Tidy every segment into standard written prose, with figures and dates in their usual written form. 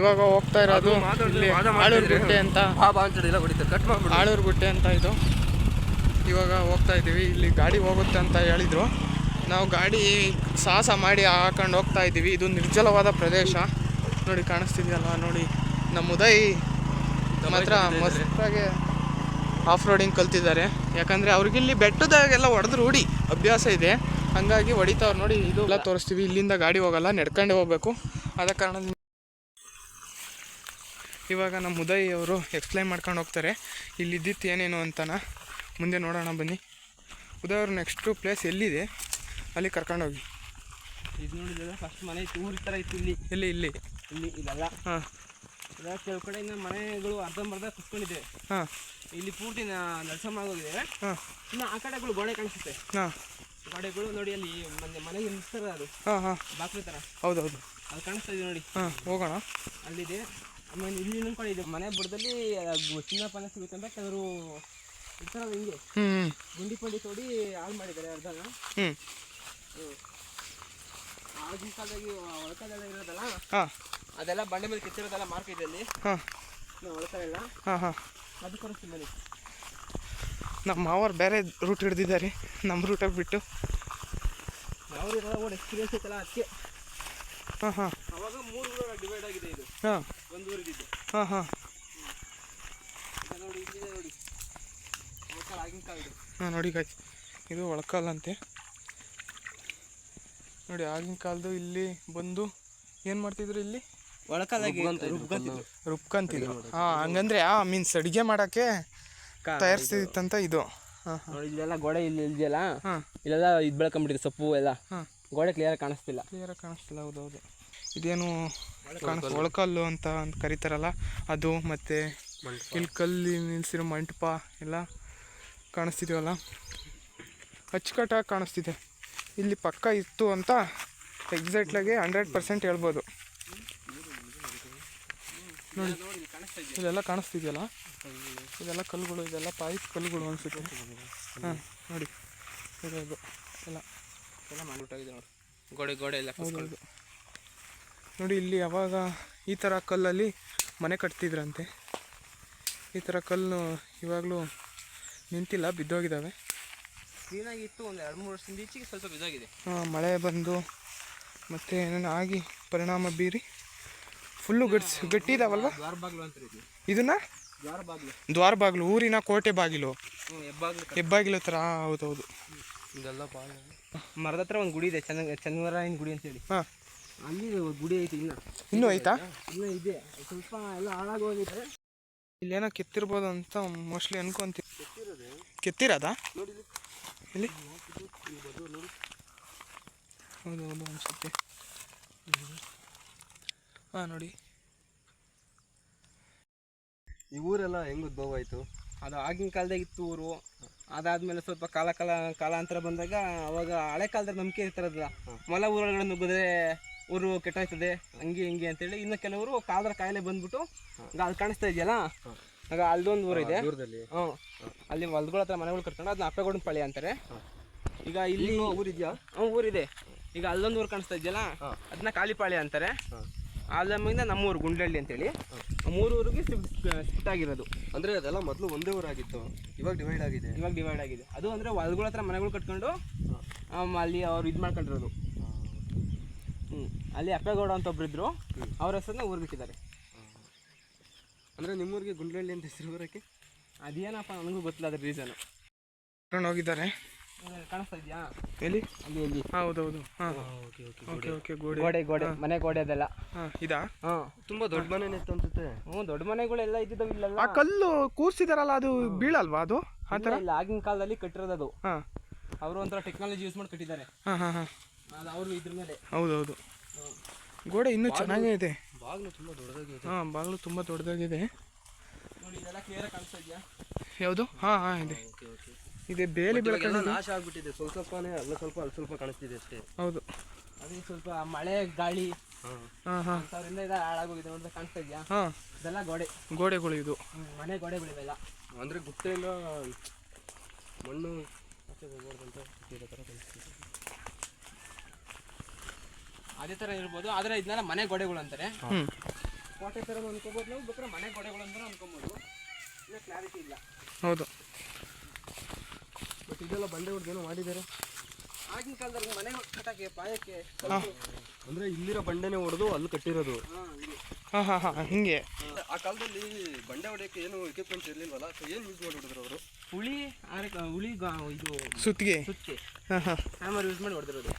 ಇವಾಗ ಹೋಗ್ತಾ ಇರೋದು ಇಲ್ಲಿ ಆಳೂರುಗುಟ್ಟೆ ಅಂತ, ಆಳೂರುಗುಟ್ಟೆ ಅಂತ ಇದು. ಇವಾಗ ಹೋಗ್ತಾ ಇದ್ದೀವಿ. ಇಲ್ಲಿ ಗಾಡಿ ಹೋಗುತ್ತೆ ಅಂತ ಹೇಳಿದರು. ನಾವು ಗಾಡಿ ಸಾಹಸ ಮಾಡಿ ಹಾಕೊಂಡು ಹೋಗ್ತಾ ಇದ್ದೀವಿ. ಇದು ನಿರ್ಜಲವಾದ ಪ್ರದೇಶ ನೋಡಿ, ಕಾಣಿಸ್ತಿದೆಯಲ್ಲ ನೋಡಿ. ನಮ್ಮ ಉದಯ್ ಮಾತ್ರ ಮಸ್ತಾಗೆ ಆಫ್ ರೋಡಿಂಗ್ ಕಲ್ತಿದ್ದಾರೆ. ಯಾಕಂದರೆ ಅವ್ರಿಗಿಲ್ಲಿ ಬೆಟ್ಟದಾಗೆಲ್ಲ ಹೊಡೆದು ರೂಢಿ ಅಭ್ಯಾಸ ಇದೆ, ಹಾಗಾಗಿ ಹೊಡಿತಾವ್ರು ನೋಡಿ. ಇದು ಎಲ್ಲ ತೋರಿಸ್ತೀವಿ. ಇಲ್ಲಿಂದ ಗಾಡಿ ಹೋಗಲ್ಲ, ನಡ್ಕೊಂಡೇ ಹೋಗಬೇಕು. ಆದ ಕಾರಣ ಇವಾಗ ನಮ್ಮ ಉದಯ್ ಅವರು ಎಕ್ಸ್ಪ್ಲೈನ್ ಮಾಡ್ಕೊಂಡು ಹೋಗ್ತಾರೆ ಇಲ್ಲಿದ್ದಿತ್ತು ಏನೇನು ಅಂತನ. ಮುಂದೆ ನೋಡೋಣ ಬನ್ನಿ. ಉದಯ್ ಅವರು ನೆಕ್ಸ್ಟು ಪ್ಲೇಸ್ ಎಲ್ಲಿದೆ ಅಲ್ಲಿ ಕರ್ಕೊಂಡೋಗಿ. ಇದು ನೋಡಿದ್ರೆ ಫಸ್ಟ್ ಮನೆ ಇತ್ತು, ಊರ ಥರ ಇತ್ತು. ಇಲ್ಲಿ ಇಲ್ಲಿ ಇಲ್ಲಿ ಇಲ್ಲಿ ಇದೆಲ್ಲ ಹಾಂ, ಇದೆಲ್ಲ ಕೆಲವು ಕಡೆ ಇನ್ನು ಮನೆಗಳು ಅರ್ಧಂಬರ್ಧ ಕುತ್ಕೊಂಡಿದೆ. ಹಾಂ, ಇಲ್ಲಿ ಪೂರ್ತಿ ನಡ್ಸಮಾಗೋಗಿದೆ. ಹಾಂ, ಇನ್ನು ಆ ಕಡೆಗಳು ಗೋಡೆ ಕಾಣಿಸುತ್ತೆ. ಹಾಂ, ಗೋಡೆಗಳು ನೋಡಿ, ಅಲ್ಲಿ ಮನೆಗೆ ನಿಲ್ಸ್ತಾರ, ಅದು ಹಾಂ, ಹಾಂ, ಬಾಕ್ಲೆ ಥರ. ಹೌದೌದು, ಅದು ಕಾಣಿಸ್ತಾ ಇದೆ ನೋಡಿ. ಹಾಂ, ಹೋಗೋಣ. ಅಲ್ಲಿದೆ. ಆಮೇಲೆ ಇಲ್ಲಿ ಇನ್ನೊಂದು ಕಡೆ ಇದೆ. ಮನೆ ಬುಡದಲ್ಲಿ ಚಿನ್ನ ಪಾನ ಸಿಗುತ್ತೆ ಅಂತ ಕೆಲವರು ಇರ್ತಾರಲ್ಲ ಹಿಂಗೆ ಗುಂಡಿ ಪಂಡಿ ತೋಡಿ ಹಾಳು ಮಾಡಿದ್ದಾರೆ ಅರ್ಧನ. ಆಗಿನ ಕಾಲದಾಗಿ ಒಳಕಲ್ಲೆಲ್ಲ ಇರೋದಲ್ಲ, ಅದೆಲ್ಲ ಬಂಡೆ ಮೇಲೆ ಕೆತ್ತಿರೋದೆಲ್ಲ ಮಾರ್ಕ್ ಇದೆ ಅಲ್ಲಿ. ಒಳಕಲ್ಲೆಲ್ಲ ಅದು ಕಳಿಸ್ತೀನಿ ಬನ್ನಿ. ನಮ್ಮ ಮಾವರು ಬೇರೆ ರೂಟ್ ಹಿಡ್ದಿದ್ದಾರೆ, ನಮ್ಮ ರೂಟಾಗಿ ಬಿಟ್ಟು. ಅವ್ರು ಇರೋ ಒಂದು ಎಕ್ಸ್ಪೀರಿಯನ್ಸ್ ಐತಲ್ಲ ಅದಕ್ಕೆ. ಹಾಂ, ಹಾಂ, ಅವಾಗ 3 ಊರ ಡಿವೈಡ್ ಆಗಿದೆ ಇದು. ಹಾಂ, ಒಂದು ಊರಿದ್ದು. ಹಾಂ, ಹಾಂ, ನೋಡಿ, ಇಲ್ಲಿದೆ ನೋಡಿ ಒಳಕಲ್ ಆಗಿನ ಕಾಲ ಇದು. ಹಾಂ, ನೋಡಿ ಗಾಯ್ಸ್, ಇದು ಒಳಕಲ್ಲಂತೆ ನೋಡಿ. ಆಗಿನ ಕಾಲದ್ದು ಇಲ್ಲಿ ಬಂದು ಏನು ಮಾಡ್ತಿದ್ರು, ಇಲ್ಲಿ ಒಳಕಲ್ಲಾಗಿ ರುಬ್ಕಂತಿದ್ರು. ಹಾಂ, ಹಂಗಂದ್ರೆ ಮೀನ್ಸ್ ಅಡುಗೆ ಮಾಡೋಕ್ಕೆ ತಯಾರಿಸ್ತಿತ್ತಂತ ಇದು. ಹಾಂ, ನೋಡಿ ಇಲ್ಲೆಲ್ಲ ಗೋಡೆ ಇಲ್ಲಿ ಇದೆಯಲ್ಲ, ಇಲ್ಲೆಲ್ಲ ಇದು ಬೆಳ್ಕೊಂಬಿಟ್ಟಿದೆ ಸೊಪ್ಪು ಎಲ್ಲ. ಗೋಡೆ ಕ್ಲಿಯರ್ ಕಾಣಿಸ್ತಿಲ್ಲ. ಹೌದೌದು. ಇದೇನು ಒಳಕಲ್ಲು ಅಂತ ಕರೀತಾರಲ್ಲ ಅದು, ಮತ್ತು ಇಲ್ಲಿ ಕಲ್ಲಿ ನಿಲ್ಸಿರೋ ಮಂಟಪ ಎಲ್ಲ ಕಾಣಿಸ್ತಿದೆಯಲ್ಲ, ಅಚ್ಚುಕಟ್ಟಾಗಿ ಕಾಣಿಸ್ತಿದೆ. ಇಲ್ಲಿ ಪಕ್ಕ ಇತ್ತು ಅಂತ ಎಕ್ಸಾಕ್ಟ್ಲಾಗಿ 100% ಹೇಳ್ಬೋದು. ನೋಡಿ ಇದೆಲ್ಲ ಕಾಣಿಸ್ತಿದೆಯಲ್ಲ, ಇದೆಲ್ಲ ಕಲ್ಲುಗಳು, ಇದೆಲ್ಲ ಪಾಯಿಪ್ ಕಲ್ಲುಗಳು ಅನಿಸುತ್ತೆ. ಹಾಂ, ನೋಡಿ ಇದು ಎಲ್ಲ ಮಾಡಿಬಿಟ್ಟಾಗಿದೆ ನೋಡಿ, ಗೋಡೆ ಎಲ್ಲ. ಹೌದೌದು ನೋಡಿ. ಇಲ್ಲಿ ಯಾವಾಗ ಈ ಥರ ಕಲ್ಲಲ್ಲಿ ಮನೆ ಕಟ್ತಿದ್ರಂತೆ. ಈ ಥರ ಕಲ್ಲು ಇವಾಗಲೂ ನಿಂತಿಲ್ಲ, ಬಿದ್ದೋಗಿದ್ದಾವೆ. ಕ್ಲೀನಾಗಿತ್ತು, ಒಂದು 2-3 ವರ್ಷದಿಂದ ಈಚೆಗೆ ಸ್ವಲ್ಪ ಬಿದ್ದೋಗಿದೆ. ಹಾಂ, ಮಳೆ ಬಂದು ಮತ್ತು ಏನೇನು ಆಗಿ ಪರಿಣಾಮ ಬೀರಿ ಫುಲ್ಲು ಗಟ್ಟಿ ಇದಾವಲ್ವ. ದ್ವಾರ ಬಾಗಿಲು ಅಂತ ಇದನ್ನ ದ್ವಾರ ಬಾಗಿಲು, ಊರಿನ ಕೋಟೆ ಬಾಗಿಲು, ಹೆಬ್ಬಾಗಿಲು ಥರ. ಹೌದೌದು. ಇದೆಲ್ಲ ಮರದ ಹತ್ರ ಒಂದು ಗುಡಿ ಇದೆ, ಚನ್ನವರಾಯನ ಗುಡಿ ಅಂತೇಳಿ. ಹಾಂ, ಅಲ್ಲಿ ಗುಡಿ ಐತಿ. ಇನ್ನೂ ಐತಾ? ಇನ್ನೂ ಇದೆ, ಸ್ವಲ್ಪ ಎಲ್ಲ ಹಾಳಾಗೋಗಿದೆ. ಇಲ್ಲೇನೋ ಕೆತ್ತಿರ್ಬೋದು ಅಂತ ಮೋಸ್ಟ್ಲಿ ಅನ್ಕೊಂತೀವಿ. ಕೆತ್ತಿರೋದಾ ಇಲ್ಲಿ? ಹೌದೌದು ಅನ್ಸುತ್ತೆ. ಹಾಂ, ನೋಡಿ ಈ ಊರೆಲ್ಲ ಹೆಂಗೆ ಉದ್ಭವ ಆಯಿತು? ಅದು ಆಗಿನ ಕಾಲದಾಗ ಇತ್ತು ಊರು. ಅದಾದ್ಮೇಲೆ ಸ್ವಲ್ಪ ಕಾಲಾಂತರ ಬಂದಾಗ ಅವಾಗ ಹಳೆ ಕಾಲದಲ್ಲಿ ನಂಬಿಕೆ ಇರ್ತಾರಲ್ಲ, ಮೊಲ ಊರೊಳಗಡೆ ನುಗ್ಗಿದ್ರೆ ಊರು ಕೆಟ್ಟೋಯ್ತದೆ ಹಂಗೆ ಹಿಂಗೆ ಅಂತೇಳಿ. ಇನ್ನು ಕೆಲವರು ಕಾಲದ ಕಾಯಿಲೆ ಬಂದ್ಬಿಟ್ಟು ಅಲ್ಲಿ ಕಾಣಿಸ್ತಾ ಇದೆಯಲ್ಲ, ಆಗ ಅಲ್ಲೊಂದು ಊರು ಇದೆ. ಅಲ್ಲಿ ಹೊಲಗಳ ಹತ್ರ ಮನೆಗಳು ಕಟ್ಕೊಂಡು ಅದನ್ನ ಅಪ್ಪೆಗೌಡನ ಪಾಳ್ಯ ಅಂತಾರೆ. ಈಗ ಇಲ್ಲಿ ಊರಿದೆಯಾ? ಊರಿದೆ. ಈಗ ಅಲ್ಲೊಂದು ಊರು ಕಾಣಿಸ್ತಾ ಇದೆಯಲ್ಲ, ಅದನ್ನ ಕಾಳಿಪಾಳ್ಯ ಅಂತಾರೆ. ಅಲ್ಲಿಂದ ನಮ್ಮೂರು ಗುಂಡ್ಲಹಳ್ಳಿ ಅಂತೇಳಿ 3 ಊರಿಗೆ ಸ್ಪಿಟ್ ಆಗಿರೋದು. ಅಂದರೆ ಅದೆಲ್ಲ ಮೊದಲು ಒಂದೇ ಊರಾಗಿತ್ತು, ಇವಾಗ ಡಿವೈಡ್ ಆಗಿದೆ. ಅದು ಅಂದರೆ ಹೊಲಗಳ ಹತ್ರ ಮನೆಗಳು ಕಟ್ಕೊಂಡು ಅಲ್ಲಿ ಅವ್ರು ಇದು ಮಾಡ್ಕೊಂಡಿರೋದು. ಅಲ್ಲಿ ಅಪ್ಪೇಗೌಡ ಅಂತ ಒಬ್ಬರಿದ್ರು, ಅವ್ರ ಹೆಸರನ್ನ ಊರಿಗೆ ಇಟ್ಟಿದ್ದಾರೆ. ಅಂದರೆ ನಿಮ್ಮೂರಿಗೆ ಗುಂಡ್ಲಹಳ್ಳಿ ಅಂತ ಹೆಸರು ಬರೋಕ್ಕೆ ಅದೇನಪ್ಪ ನನಗೂ ಗೊತ್ತಿಲ್ಲ ಅದ್ರ ರೀಸನು. ಹೋಗಿದ್ದಾರೆ. ಕಾಣಿಸ್ತಾ ಇದೆಯಾ? ಎಲ್ಲಿ? ಅಲ್ಲಿ. ಹೌದೌದು. ಹಾಂ, ಓಕೆ. ಗೋಡೆ ಮನೆ ಗೋಡೆ ಅದೆಲ್ಲ. ಹಾಂ, ಇದಾ? ಹಾಂ, ತುಂಬ ದೊಡ್ಡ ಮನೆ ಇತ್ತು ಅನ್ಸುತ್ತೆ. ದೊಡ್ಡ ಮನೆಗಳೆಲ್ಲ ಇದ್ದಿದ್ದಾವೆ ಇಲ್ಲೆಲ್ಲ. ಆ ಕಲ್ಲು ಕೂರ್ಸಿದಾರಲ್ಲ, ಅದು ಬೀಳಲ್ವಾ ಅದು? ಆ ಥರ ಇಲ್ಲ, ಆಗಿನ ಕಾಲದಲ್ಲಿ ಕಟ್ಟಿರೋದು ಅದು. ಹಾಂ, ಅವರು ಒಂಥರ ಟೆಕ್ನಾಲಜಿ ಯೂಸ್ ಮಾಡಿ ಕಟ್ಟಿದ್ದಾರೆ. ಹಾಂ. ಅದು ಅವರು ಇದ್ರ ಮೇಲೆ. ಹೌದೌದು. ಗೋಡೆ ಇನ್ನೂ ಚೆನ್ನಾಗೇ ಇದೆ. ಬಾಗಿಲು ತುಂಬ ದೊಡ್ಡದಾಗಿದೆ. ಹಾಂ, ಬಾಗಿಲು ತುಂಬ ದೊಡ್ಡದಾಗಿದೆ. ನೋಡಿ ಇದೆಲ್ಲ ಕ್ಲಿಯರ್ ಕಾಣಿಸ್ತಾ ಇದೆಯಾ? ಯಾವುದು? ಹಾಂ ಇದೆ. ಇದೆ ಬೇಲಿ ಬೆಳಕಲ್ಲಿ ನಾಶ ಆಗ್ಬಿಟ್ಟಿದೆ. ಸ್ವಲ್ಪನೇ ಅಲ್ಲಿ ಸ್ವಲ್ಪ ಕಾಣಿಸ್ತಿದೆ ಅಷ್ಟೇ. ಹೌದು. ಅದೇ ಸ್ವಲ್ಪ ಮಳೆ ಗಾಳಿ ಅವರಿಂದ ಇದು ಹಾಳಾಗೋಗಿದೆ. ನೋಡಿದ್ರೆ ಕಾಣಿಸ್ತಾ ಇದೆಯಾ? ಹಾಂ, ಇದೆಲ್ಲ ಗೋಡೆಗಳು ಇದು. ಮನೆ ಗೋಡೆಗಳಿವೆಲ್ಲ. ಅಂದರೆ ಗುಟ್ಟೆಯಿಂದ ಮಣ್ಣು ಹೋಗ್ಬಾರ್ದಂತ ಥರ ಕಾಣಿಸ್ತಿದೆ. ಅದೇ ಥರ ಇರ್ಬೋದು, ಆದರೆ ಇದನ್ನೆಲ್ಲ ಮನೆ ಗೋಡೆಗಳು ಅಂತಾರೆ. ಕೋಟೆ ಥರ ಅನ್ಕೋಬೋದು ನಾವು, ಬೇಕಾದ್ರೆ ಮನೆ ಗೋಡೆಗಳು ಅಂತ ಅನ್ಕೊಬೋದು. ಇನ್ನೂ ಕ್ಲಾರಿಟಿ ಇಲ್ಲ. ಹೌದು. ಬಟ್ ಇದೆಲ್ಲ ಬಂಡೆ ಹೊಡೆದೇನೋ ಮಾಡಿದ್ದಾರೆ. ಆಗಿನ ಕಾಲದಲ್ಲಿ ಮನೆ ಕಟ್ಟಕ್ಕೆ ಪಾಯಕ್ಕೆ ಅಂದ್ರೆ ಇಲ್ಲಿರೋ ಬಂಡೆನೇ ಹೊಡೆದು ಅಲ್ಲಿ ಕಟ್ಟಿರೋದು. ಹಾಂ ಹಾಂ ಹಾಂ ಹಿಂಗೆ. ಆ ಕಾಲದಲ್ಲಿ ಬಂಡೆ ಹೊಡೆಯಕ್ಕೆ ಏನು ಎಕ್ವಿಪ್ಮೆಂಟ್ಸ್ ಇರ್ಲಿಲ್ವಲ್ಲ, ಸೊ ಏನು ಯೂಸ್ ಮಾಡಿ ಹೊಡೆದ್ರು ಅವರು? ಹುಳಿ ಇದು ಸುತ್ತಿಗೆ. ಸುತ್ತಿಗೆ ಹಾಂ ಹಾಂ ಹ್ಯಾಮರ್ ಯೂಸ್ ಮಾಡಿ ಹೊಡೆದಿರೋದು.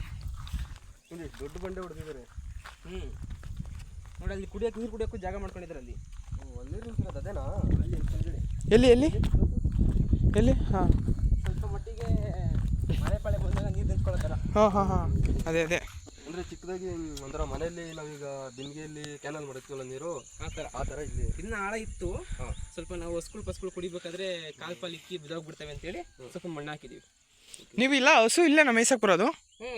ನೋಡಿ ದೊಡ್ಡ ಬಂಡೆ ಹೊಡೆದಿದ್ದಾರೆ. ನೋಡಿ ಅಲ್ಲಿ ಕುಡಿಯೋಕೆ, ನೀರು ಕುಡಿಯೋಕ್ಕೂ ಜಾಗ ಮಾಡ್ಕೊಂಡಿದ್ದಾರೆ ಅಲ್ಲಿ. ಅಲ್ಲಿ ನಿಂತಿರೋದು ಅದೇನಾ? ಅಲ್ಲಿ ಕೆಳಗಡೆ ಎಲ್ಲಿ ಎಲ್ಲಿ ಎಲ್ಲಿ? ಹಾಂ ಸ್ವಲ್ಪ ಮಟ್ಟಿಗೆ ಮಳೆ ಪಳೆ ಬಂದಾಗ ನೀರು ನಿಂತ್ಕೊಳ್ಳೋತಾರ. ಹಾಂ ಹಾಂ ಹಾಂ ಅದೇ ಅದೇ. ಅಂದ್ರೆ ಚಿಕ್ಕದಾಗಿ ಒಂಥರ ಮನೆಯಲ್ಲಿ ನಾವೀಗ ಬಿಂದಿಗೆಯಲ್ಲಿ ಕ್ಯಾನಲ್ ಮಾಡುತ್ತಲ್ಲ ನೀರು, ಆ ಥರ ಇಲ್ಲಿ ಇನ್ನು ಆಳ ಇತ್ತು. ಸ್ವಲ್ಪ ನಾವು ಹಸ್ಗಳು ಕುಡಿಬೇಕಾದ್ರೆ ಕಾಲ್ ಪಾಲ್ ಇಕ್ಕಿ ಬಿದ್ದೋಗ್ಬಿಡ್ತೇವೆ ಅಂತೇಳಿ ಸ್ವಲ್ಪ ಮಣ್ಣು ಹಾಕಿದೀವಿ. ನೀವು ಇಲ್ಲ ಹಸು ಇಲ್ಲೇ ನಮ್ಮ ಮೇಯ್ಸಕ್ಕೆ ಬರೋದು?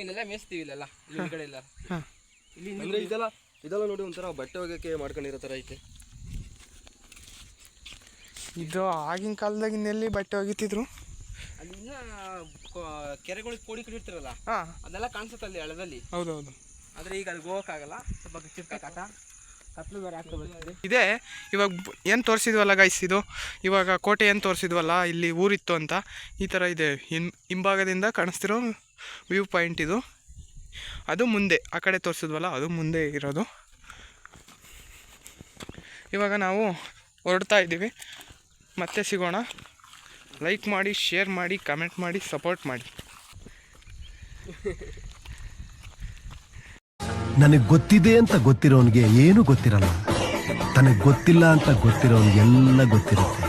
ಇಲ್ಲೆಲ್ಲ ಮೇಯಿಸ್ತೀವಿ, ಇಲ್ಲೆಲ್ಲ ಇಲ್ಲಿ ಕಡೆ ಇಲ್ಲ. ಹಾಂ ಇಲ್ಲಿ ಅಂದ್ರೆ ಇದೆಲ್ಲ ನೋಡಿ ಒಂಥರ ಬಟ್ಟೆ ಒಗೆಯಕ್ಕೆ ಮಾಡ್ಕೊಂಡಿರೋ ಥರ ಐತೆ. ಇದು ಆಗಿನ ಕಾಲದಾಗ ಇನ್ನೆಲ್ಲಿ ಬಟ್ಟೆ ಒಗಿತಿದ್ರು? ಅಲ್ಲಿ ಇನ್ನ ಕೆರೆಗಳಿಗೆ ಕೋಡಿ ಕಟ್ಟಿರ್ತಾರಲ್ಲ, ಹಾಂ ಅದೆಲ್ಲ ಕಾಣಿಸುತ್ತೆ ಅಲ್ಲಿ ಹಳ್ಳದಲ್ಲಿ. ಹೌದೌದು. ಆದರೆ ಈಗ ಅಲ್ಲಿ ಹೋಗೋಕ್ಕಾಗಲ್ಲ, ಸ್ವಲ್ಪ ಚಿಕ್ಕ ಕಾಟ ಕತ್ಲು ಬೇರೆ ಹಾಕೋಬರ್ತದೆ. ಇದೇ ಇವಾಗ ಏನು ತೋರಿಸಿದ್ವಲ್ಲ ಗೈಸ್, ಇದು ಇವಾಗ ಕೋಟೆ ಏನು ತೋರಿಸಿದ್ವಲ್ಲ, ಇಲ್ಲಿ ಊರಿತ್ತು ಅಂತ. ಈ ಥರ ಇದೆ ಹಿಂಭಾಗದಿಂದ ಕಾಣಿಸ್ತಿರೋ ವ್ಯೂ ಪಾಯಿಂಟ್ ಇದು. ಅದು ಮುಂದೆ ಆ ಕಡೆ ತೋರಿಸಿದ್ವಲ್ಲ, ಅದು ಮುಂದೆ ಇರೋದು. ಇವಾಗ ನಾವು ಹೊರಡ್ತಾ ಇದ್ದೀವಿ. ಮತ್ತೆ ಸಿಗೋಣ. ಲೈಕ್ ಮಾಡಿ, ಶೇರ್ ಮಾಡಿ, ಕಮೆಂಟ್ ಮಾಡಿ, ಸಪೋರ್ಟ್ ಮಾಡಿ. ನನಗೆ ಗೊತ್ತಿದೆ ಅಂತ ಗೊತ್ತಿರೋನಿಗೆ ಏನು ಗೊತ್ತಿರಲ್ಲ, ತನಗೆ ಗೊತ್ತಿಲ್ಲ ಅಂತ ಗೊತ್ತಿರೋನಿಗೆಲ್ಲ ಗೊತ್ತಿರುತ್ತೆ.